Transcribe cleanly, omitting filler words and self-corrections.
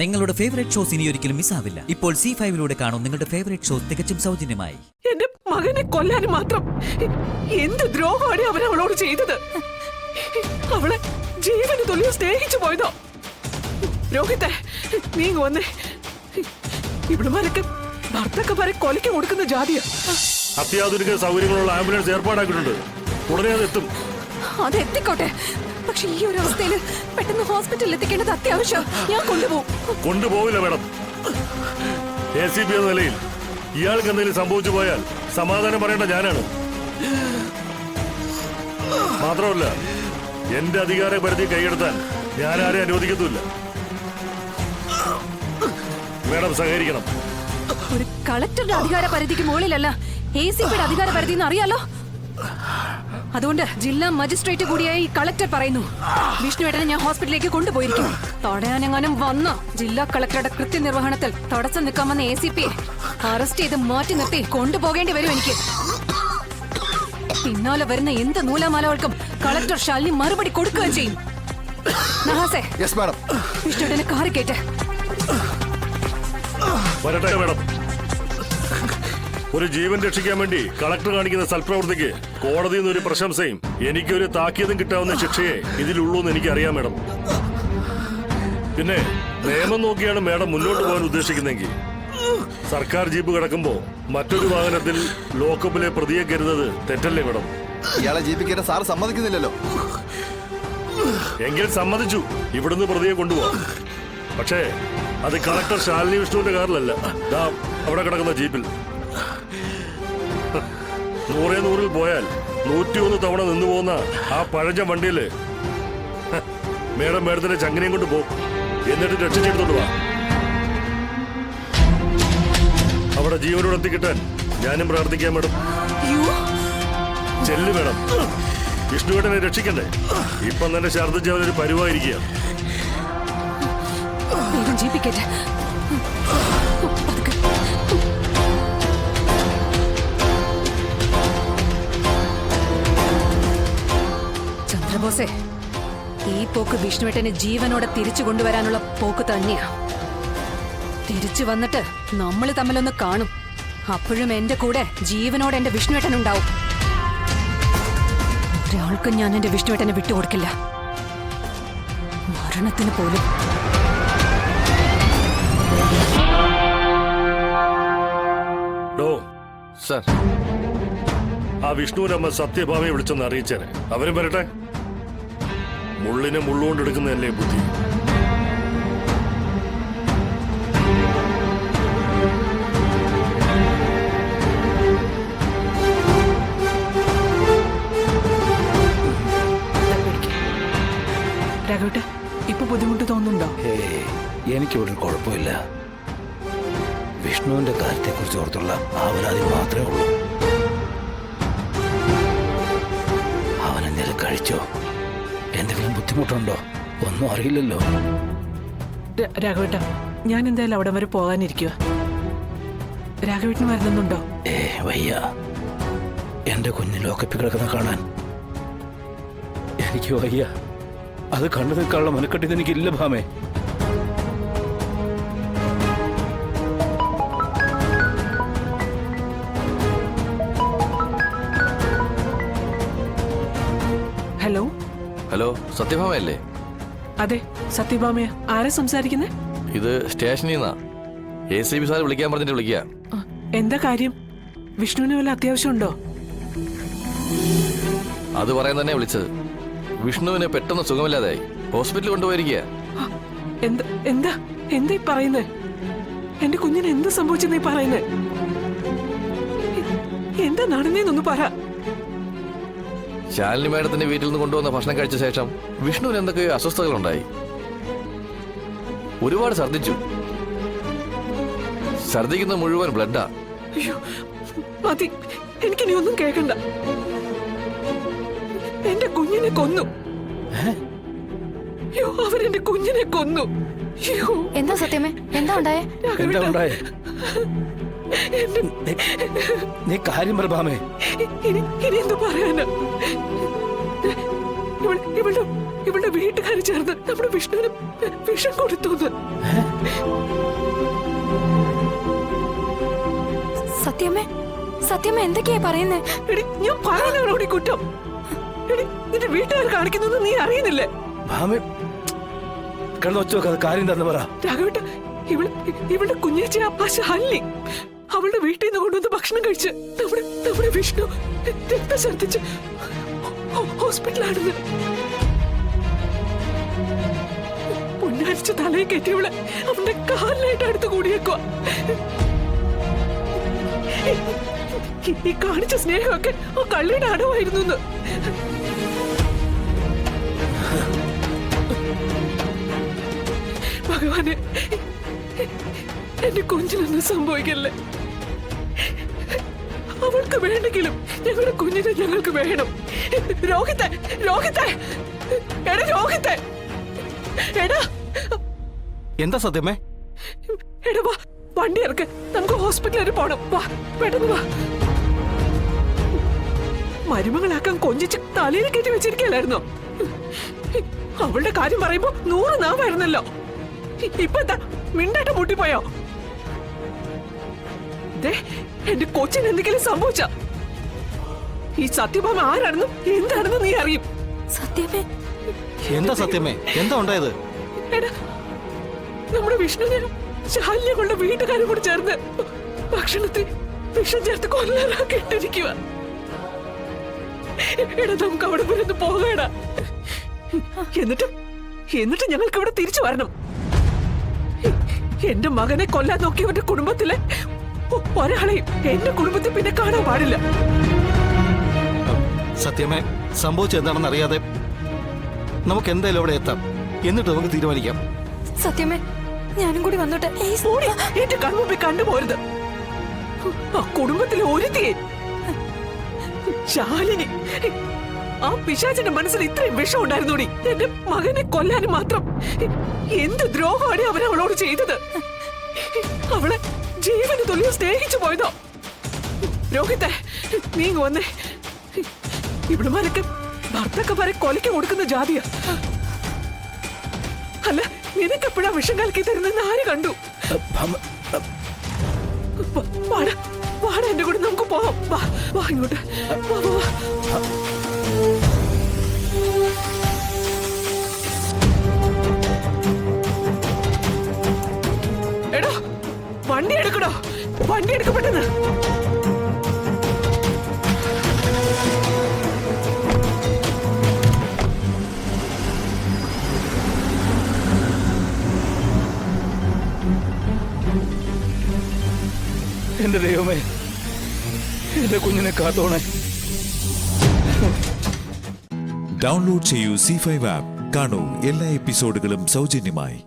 നിങ്ങളുടെ favourite shows ഇനി ഒരിക്കലും മിസ്സാവില്ല. ഇപ്പോൾ C5 കാണും നിങ്ങളുടെ ഫേവറേറ്റ് ഷോസ് തികച്ചും സൗജന്യമായി. എന്റെ മകനെ കൊല്ലാൻ മാത്രം എന്ത് ദ്രോഹമാണ് അവൻ അവളോട് ചെയ്തത്? അവളെ ജീവന് തുല്യം സ്നേഹിച്ചു പോയതോ? രോഹിത്തെ, നീ വന്നേ. ഇവിടുമാരൊക്കെ ഭർത്തക്കന്മാരെ കൊലയ്ക്ക് കൊടുക്കുന്ന ജാതിയാ. അത്യാധുനിക സൗകര്യങ്ങളുള്ള ആംബുലൻസ് ഏർപ്പാടാക്കിയിട്ടുണ്ട്. ഉടനെ അത് എത്തും. അത് എത്തിക്കോട്ടെ, പക്ഷെ ഈ ഒരു അവസ്ഥയിൽ പെട്ടെന്ന് ഹോസ്പിറ്റലിൽ എത്തിക്കേണ്ടത് അത്യാവശ്യം. ഞാൻ കൊണ്ടുപോവില്ല മാഡം. ACP എന്ന നിലയിൽ ഇയാൾക്ക് എന്തെങ്കിലും സംഭവിച്ചു പോയാൽ സമാധാനം പറയേണ്ട ഞാനാണ്. മാത്രമല്ല, എന്റെ അധികാര പരിധി കൈയെടുത്താൻ ഞാൻ ആരെയും അനുവദിക്കത്തുമില്ല. മാഡം സഹകരിക്കണം. ഒരു കളക്ടറുടെ അധികാര പരിധിക്ക് മുകളിലല്ല ACPയുടെ അധികാര പരിധി എന്ന് അറിയാലോ. അതുകൊണ്ട് ജില്ലാ മജിസ്ട്രേറ്റ് കൂടിയായി കളക്ടർ പറയുന്നു, വിഷ്ണുവേട്ടനെ ഞാൻ ഹോസ്പിറ്റലിലേക്ക് കൊണ്ടുപോയിരിക്കും. തടയാനെങ്ങാനും വന്ന് ജില്ലാ കളക്ടറുടെ കൃത്യനിർവഹണത്തിൽ തടസ്സം നിൽക്കാമെന്ന ACPയെ അറസ്റ്റ് ചെയ്ത് മാറ്റി നിർത്തി കൊണ്ടുപോകേണ്ടി വരും എനിക്ക്. പിന്നാലെ വരുന്ന എന്ത് നൂലാമാലകൾക്കും കളക്ടർ ശാലിനി മറുപടി കൊടുക്കുകയും ചെയ്യും. നഹാസേ, വിഷ്ണുവേട്ടനെ കാറി കയറ്റേ. വരട്ടെ മാഡം. ഒരു ജീവൻ രക്ഷിക്കാൻ വേണ്ടി കളക്ടർ കാണിക്കുന്ന സൽപ്രവൃത്തിക്ക് കോടതിയിൽ നിന്ന് ഒരു പ്രശംസയും എനിക്കൊരു താക്കീതും കിട്ടാവുന്ന ശിക്ഷയെ ഇതിലുള്ളൂ എന്ന് എനിക്കറിയാം മാഡം. പിന്നെ നിയമം നോക്കിയാണ് മാഡം മുന്നോട്ട് പോകാൻ ഉദ്ദേശിക്കുന്നെങ്കിൽ സർക്കാർ ജീപ്പ് കിടക്കുമ്പോ മറ്റൊരു വാഹനത്തിൽ ലോക്കപ്പിലെ പ്രതിയെ കരുതുന്നത് തെറ്റല്ലേ മാഡം? ഇയാളെ ജീവിക്കാൻ സാർ സമ്മതിക്കുന്നില്ലല്ലോ. എങ്കിൽ സമ്മതിച്ചു, ഇവിടുന്ന് പ്രതിയെ കൊണ്ടുപോവാം. പക്ഷേ അത് കളക്ടർ ശാലിനി വിഷ്ണുവിന്റെ കാറിലല്ല, അവിടെ കിടക്കുന്ന ജീപ്പിൽ. 100 പോയാൽ 101 തവണ നിന്നു പോകുന്ന ആ പഴഞ്ച വണ്ടിയില് മേഡത്തിന്റെ ചങ്ങനയും കൊണ്ട് പോകും. എന്നിട്ട് രക്ഷിച്ചെടുത്തോണ്ട് പോവാ. അവിടെ ജീവനോട് എത്തിക്കിട്ടാൻ ഞാനും പ്രാർത്ഥിക്കാം മാഡം. ചെല്ലു മേഡം, വിഷ്ണുവേട്ടനെ രക്ഷിക്കണ്ടേ? ഇപ്പം തന്നെ ഛർദ്ദിച്ച് അവനൊരു പരുവായിരിക്കുക. ചന്ദ്രബോസേ, ഈ പോക്ക് വിഷ്ണുവേട്ടനെ ജീവനോടെ തിരിച്ചു കൊണ്ടുവരാനുള്ള പോക്ക് തന്നെയാ. തിരിച്ചു വന്നിട്ട് നമ്മൾ തമ്മിലൊന്ന് കാണും. അപ്പോഴും എന്റെ കൂടെ ജീവനോടെ എന്റെ വിഷ്ണുവേട്ടൻ ഉണ്ടാവും. ഒരാൾക്കും ഞാൻ എന്റെ വിഷ്ണുവേട്ടനെ വിട്ടുകൊടുക്കില്ല, മരണത്തിന് പോലും. സർ, ആ വിഷ്ണുവിനമ്മ സത്യഭാമയെ വിളിച്ചൊന്ന് അറിയിച്ചേനെ. അവരും വരട്ടെ. മുള്ളിനെ മുള്ളുകൊണ്ടെടുക്കുന്നതല്ലേ ബുദ്ധി. രാഘവട്ട, ഇപ്പൊ ബുദ്ധിമുട്ട് തോന്നുന്നുണ്ടോ? എനിക്കൊരു കുഴപ്പമില്ല. വിഷ്ണുവിന്റെ കാര്യത്തെക്കുറിച്ച് ഓർത്തുള്ള ആവലാതി മാത്രമേ ഉള്ളൂ. അവനെന്തെങ്കിലും കഴിച്ചോ? എന്തെങ്കിലും ബുദ്ധിമുട്ടുണ്ടോ? ഒന്നും അറിയില്ലല്ലോ. രാഘവേട്ട, ഞാൻ എന്തായാലും അവിടെ വരെ പോകാനിരിക്കുക. രാഘവേട്ടന് മരുന്നുണ്ടോ? വയ്യ. എന്റെ കുഞ്ഞ് ലോക്കപ്പിൽ കിടക്കുന്ന കാണാൻ എനിക്ക് വയ്യ. അത് കണ്ടു നിൽക്കാനുള്ള മനക്കെട്ടിന്ന് എനിക്കില്ല ഭാമേ. ഹലോ. ഹലോ, സത്യഭാമയല്ലേ? അതെ, സത്യഭാമയ. ആരാ സംസാരിക്കുന്നേ? ഇത് സ്റ്റേഷനിൽ നിന്നാ. ACP സാർ വിളിക്കാൻ പറഞ്ഞിട്ട് വിളിക്കുക. എന്താ കാര്യം? വിഷ്ണുവിന് വല്ല അത്യാവശ്യമുണ്ടോ? അത് പറയാൻ തന്നെ വിളിച്ചത്. വിഷ്ണുവിന് പെട്ടെന്ന് സുഖമില്ലാതായി ഹോസ്പിറ്റലിൽ കൊണ്ടുപോയിരിക്കുക. എന്താ എന്താ എന്താ ഈ പറയുന്നേ? എന്റെ കുഞ്ഞിന് എന്ത് സംഭവിച്ചെന്നീ പറയുന്നേ? എന്താ നടന്നേന്നൊന്ന് പറ. ശാലിനി മേഡത്തിന്റെ വീട്ടിൽ നിന്ന് കൊണ്ടുവന്ന ഭക്ഷണം കഴിച്ച ശേഷം വിഷ്ണുവിന് എന്തൊക്കെയോ അസ്വസ്ഥതകളുണ്ടായി. ഒരുപാട് ഛർദ്ദിച്ചു. ഛർദ്ദിക്കുന്ന മുഴുവൻ ബ്ലഡാ. അയ്യോ മതി, എനിക്കിനി ഒന്നും കേൾക്കണ്ട. എന്റെ കുഞ്ഞിനെ കൊന്നു. അയ്യോ, അവരെന്റെ കുഞ്ഞിനെ കൊന്നു. എന്താ സത്യമേ? എന്താ ഉണ്ടായേ? നീ കാര്യം പറ ഭാമേ. ഇനി എന്തു പറയാനാ? ഇവളുടെ വീട്ടുകാർ ചേർന്ന് നമ്മുടെ വിഷ്ണുവിന് വിഷം കൊടുത്തു. സത്യമേ എന്തൊക്കെയാ പറയുന്നേ? എടി, ഞാൻ പറയുന്നവരോട് കുറ്റം. എടി, നിന്റെ വീട്ടുകാർ കാണിക്കുന്നൊന്നും നീ അറിയുന്നില്ലേ? ഭാമി കിടന്നൊച്ച വെക്കാതെ കാര്യം തന്നെ പറ. രാഘവേട്ട, ഇവളുടെ കുഞ്ഞേച്ചി ആ ശാലിനി അവളുടെ വീട്ടിൽ നിന്ന് കൊണ്ടുവന്ന് ഭക്ഷണം കഴിച്ച് നമ്മുടെ വിഷ്ണു രക്തം ഛർദ്ദിച്ച് ഹോസ്പിറ്റലാണെന്ന്. പൊന്നരിച്ച് തലയിൽ കയറ്റിയവളെ അവന്റെ കാലിലായിട്ട് അടുത്ത് കൂടിയേക്കുക. ഈ കാണിച്ച സ്നേഹമൊക്കെ ആ കള്ളിയുടെ അടവായിരുന്നു. ഭഗവാനെ, എന്റെ കുഞ്ഞിനൊന്നും സംഭവിക്കല്ലേ. അവൾക്ക് വേണ്ടെങ്കിലും ഞങ്ങളുടെ കുഞ്ഞിനെ ഞങ്ങൾക്ക് വേണം. രോഹിത്തെ, എടാ രോഹിത്തെ, എടാ. എന്താ സത്യമേ? എടാ വാ, വണ്ടി ഇറക്ക്, നമുക്ക് ഹോസ്പിറ്റലിൽ വരെ പോണം. വാ, പെട്ടെന്ന് വാ. മരുമകളാക്കാൻ കൊഞ്ചിച്ച് തലയിൽ കയറ്റി വെച്ചിരിക്കലായിരുന്നോ? അവളുടെ കാര്യം പറയുമ്പോ 100 നാവായിരുന്നല്ലോ. ഇപ്പൊ എന്താ മിണ്ടായിട്ട് മുട്ടിപ്പോയോ? എന്റെ കൊച്ചിന് എന്തെങ്കിലും സംഭവിച്ച ഈ സത്യഭാമ ആരാണെന്നും എന്താണെന്നും നീ അറിയും. സത്യമേ, എന്താ സത്യമേ? എന്താ ഉണ്ടായത്? എടാ, നമ്മുടെ വിഷ്ണുവിനെ ശാലിനികളുടെ വീട്ടുകാരും കൂടി ചേർന്ന് ഭക്ഷണത്തിൽ വിഷം ചേർത്ത് കൊല്ലാനാക്കി ഇട്ടിരിക്കുക. എടാ, നമുക്ക് അവിടെ വരെ ഒന്ന് പോകടാ. എന്നിട്ട് ഞങ്ങൾക്ക് ഇവിടെ തിരിച്ചു വരണം. എന്റെ മകനെ കൊല്ലാൻ നോക്കിയവന്റെ കുടുംബത്തിലെ ഒരാളെയും എന്റെ കുടുംബത്തിൽ പിന്നെ കാണാൻ പാടില്ല. സത്യമേ, സംഭവിച്ചത് എന്താണെന്ന് അറിയാതെ നമുക്ക് എന്തായാലും അവിടെ എത്താം. എന്നിട്ട് നമുക്ക് തീരുമാനിക്കാം. സത്യമേ, ഞാനും കൂടി വന്നോട്ടെ. എന്റെ കൺമുമ്പിൽ കണ്ടുപോരുത്. ആ കുടുംബത്തിലെ ഒരുത്തിയെ ശാലിനി, ആ പിശാചിന്റെ മനസ്സിൽ ഇത്രയും വിഷം ഉണ്ടായിരുന്നോടി. എന്റെ മകനെ കൊല്ലാനും മാത്രം എന്ത് ദ്രോഹമാണ് അവൻ അവളോട് ചെയ്തത്. അവളെ ജീവന് തുല്യം സ്നേഹിച്ചു പോയതോ. രോഹിത്തെ, നീ വന്നേ. ഇവിടുമാരൊക്കെ ഭർത്താക്കന്മാരെ കൊലയ്ക്ക് കൊടുക്കുന്ന ജാതിയാ. അല്ല, നിനക്കെപ്പോഴാ വിഷം കലക്കി തരുന്നെന്ന് ആര് കണ്ടു? വാടാ എന്റെ കൂടെ, നമുക്ക് പോവാം. വാ ഇങ്ങോട്ട്. എടോ, വണ്ടി എടുക്കണോ? വണ്ടി എടുക്കപ്പെട്ടെന്ന്. എന്റെ ദൈവമേ, എന്റെ കുഞ്ഞിനെ കാത്തോണേ. ഡൗൺലോഡ് ചെയ്യൂ C5 ആപ്പ്. കാണൂ എല്ലാ എപ്പിസോഡുകളും സൗജന്യമായി.